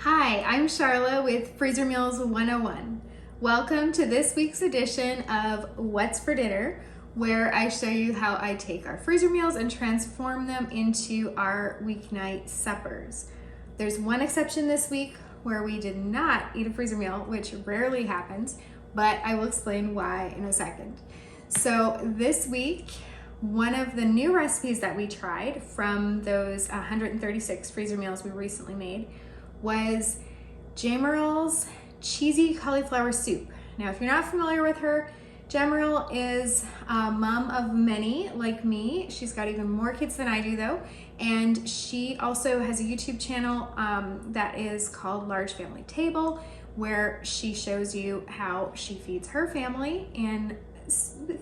Hi, I'm Charla with Freezer Meals 101. Welcome to this week's edition of What's for Dinner, where I show you how I take our freezer meals and transform them into our weeknight suppers. There's one exception this week where we did not eat a freezer meal, which rarely happens, but I will explain why in a second. So this week, one of the new recipes that we tried from those 136 freezer meals we recently made was Jamerrill's cheesy cauliflower soup. Now, if you're not familiar with her, Jamerrill is a mom of many like me. She's got even more kids than I do though. And she also has a YouTube channel that is called Large Family Table, where she shows you how she feeds her family in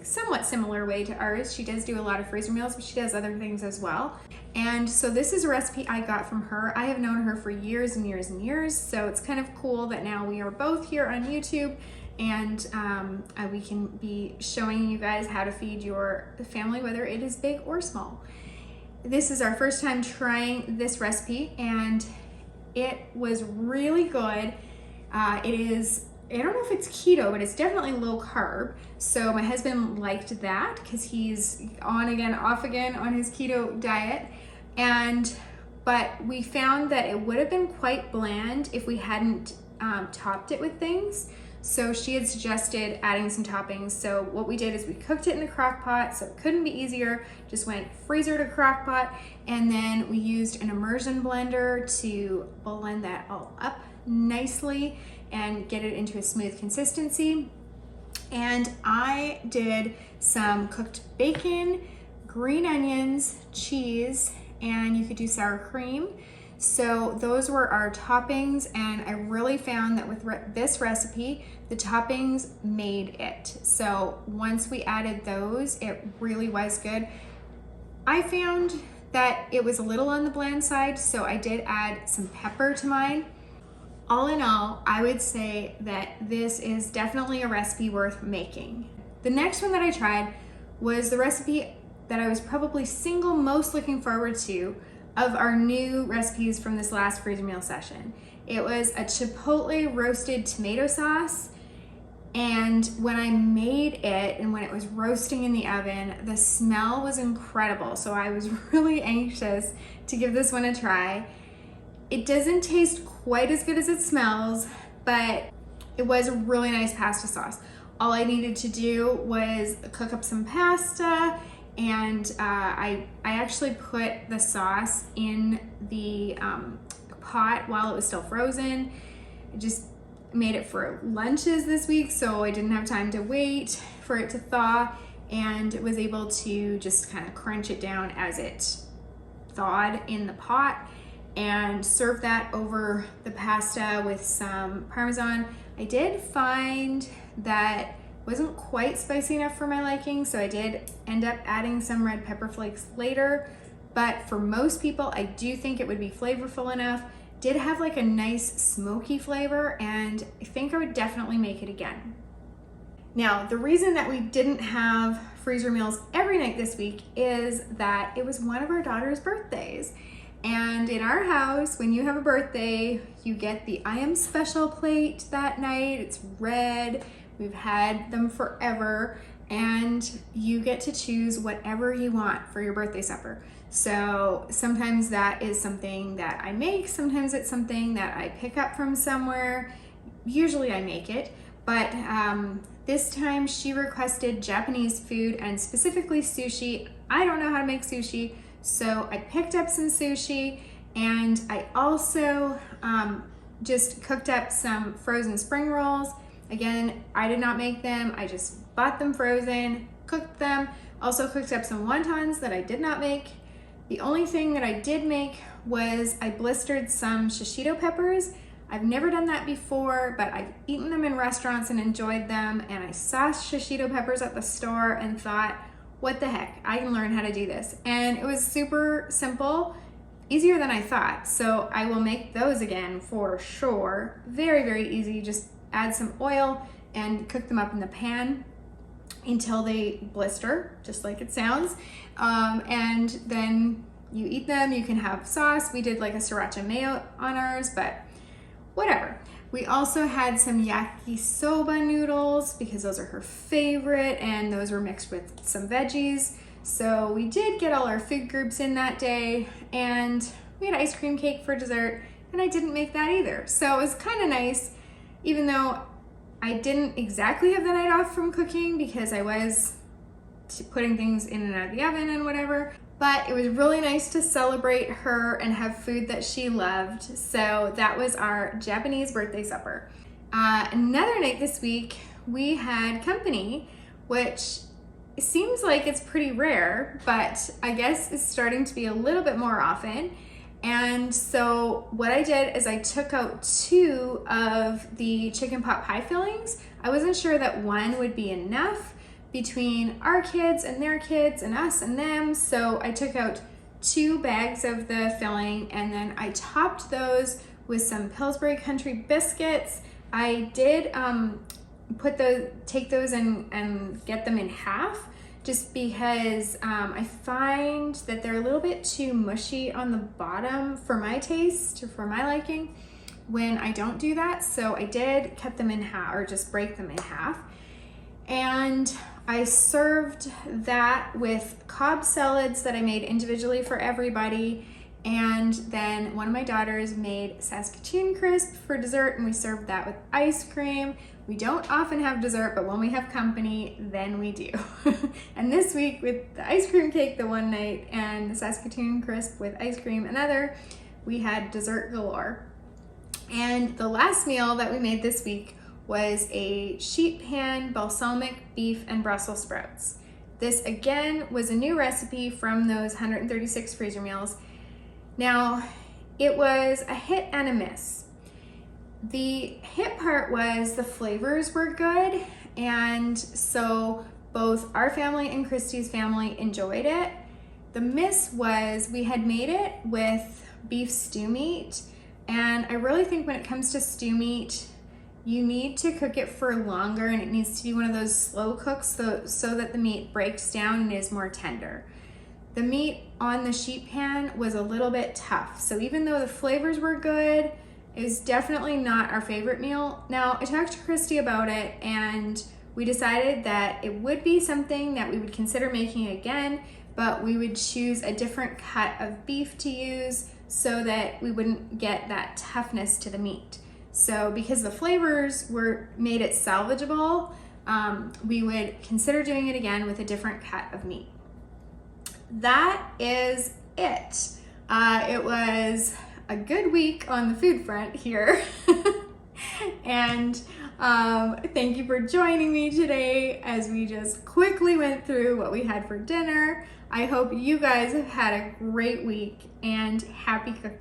somewhat similar way to ours. She does do a lot of freezer meals, but she does other things as well. And so this is a recipe I got from her. I have known her for years and years and years, so it's kind of cool that now we are both here on YouTube and we can be showing you guys how to feed your family, whether it is big or small. This is our first time trying this recipe and it was really good. It is, I don't know if it's keto, but it's definitely low carb. So my husband liked that because he's on again, off again on his keto diet. But we found that it would have been quite bland if we hadn't topped it with things. So she had suggested adding some toppings. So what we did is we cooked it in the crock pot, so it couldn't be easier. Just went freezer to crock pot, and then we used an immersion blender to blend that all up nicely and get it into a smooth consistency. And I did some cooked bacon, green onions, cheese, and you could do sour cream. So those were our toppings, and I really found that with this recipe, the toppings made it. So once we added those, it really was good. I found that it was a little on the bland side, so I did add some pepper to mine. All in all, I would say that this is definitely a recipe worth making. The next one that I tried was the recipe that I was probably most looking forward to of our new recipes from this last freezer meal session. It was a Chipotle roasted tomato sauce, and when I made it and when it was roasting in the oven, the smell was incredible. So I was really anxious to give this one a try. It doesn't taste quite as good as it smells, but it was a really nice pasta sauce. All I needed to do was cook up some pasta, and I actually put the sauce in the pot while it was still frozen. I just made it for lunches this week, so I didn't have time to wait for it to thaw, and was able to just kind of crunch it down as it thawed in the pot and serve that over the pasta with some Parmesan. I did find that wasn't quite spicy enough for my liking, so I did end up adding some red pepper flakes later, but for most people, I do think it would be flavorful enough. Did have like a nice smoky flavor, and I think I would definitely make it again. Now, the reason that we didn't have freezer meals every night this week is that it was one of our daughter's birthdays. And in our house, when you have a birthday, you get the I Am Special plate that night. It's red. We've had them forever, and you get to choose whatever you want for your birthday supper. So sometimes that is something that I make, sometimes it's something that I pick up from somewhere. Usually I make it, but this time she requested Japanese food and specifically sushi. I don't know how to make sushi, so I picked up some sushi, and I also just cooked up some frozen spring rolls. Again, I did not make them. I just bought them frozen, cooked them. Also cooked up some wontons that I did not make. The only thing that I did make was I blistered some shishito peppers. I've never done that before, but I've eaten them in restaurants and enjoyed them. And I saw shishito peppers at the store and thought, what the heck, I can learn how to do this. And it was super simple, easier than I thought. So I will make those again for sure. Very, very easy. Just add some oil and cook them up in the pan until they blister, just like it sounds. And then you eat them. You can have sauce. We did like a sriracha mayo on ours, but whatever. We also had some yakisoba noodles because those are her favorite, and those were mixed with some veggies. So we did get all our food groups in that day, and we had ice cream cake for dessert, and I didn't make that either. So it was kind of nice, even though I didn't exactly have the night off from cooking because I was putting things in and out of the oven and whatever. But it was really nice to celebrate her and have food that she loved. So that was our Japanese birthday supper. Another night this week, we had company, which seems like it's pretty rare, but I guess it's starting to be a little bit more often. And so what I did is I took out 2 of the chicken pot pie fillings. I wasn't sure that one would be enough between our kids and their kids and us and them. So I took out 2 bags of the filling, and then I topped those with some Pillsbury Country biscuits. I did take those and get them in half, just because I find that they're a little bit too mushy on the bottom for my taste, or for my liking, when I don't do that. So I did cut them in half, or just break them in half. And I served that with Cobb salads that I made individually for everybody. And then one of my daughters made Saskatoon crisp for dessert, and we served that with ice cream. We don't often have dessert, but when we have company, then we do. And this week, with the ice cream cake the one night and the Saskatoon crisp with ice cream another, we had dessert galore. And the last meal that we made this week was a sheet pan balsamic beef and Brussels sprouts. This again was a new recipe from those 136 freezer meals. Now, it was a hit and a miss. The hit part was the flavors were good, and so both our family and Christy's family enjoyed it. The miss was we had made it with beef stew meat, and I really think when it comes to stew meat, you need to cook it for longer, and it needs to be one of those slow cooks so that the meat breaks down and is more tender. The meat on the sheet pan was a little bit tough, so even though the flavors were good, it was definitely not our favorite meal. Now, I talked to Christy about it, and we decided that it would be something that we would consider making again, but we would choose a different cut of beef to use so that we wouldn't get that toughness to the meat. So because the flavors made it salvageable, we would consider doing it again with a different cut of meat. That is it. It was a good week on the food front here. And thank you for joining me today as we just quickly went through what we had for dinner. I hope you guys have had a great week, and happy cooking.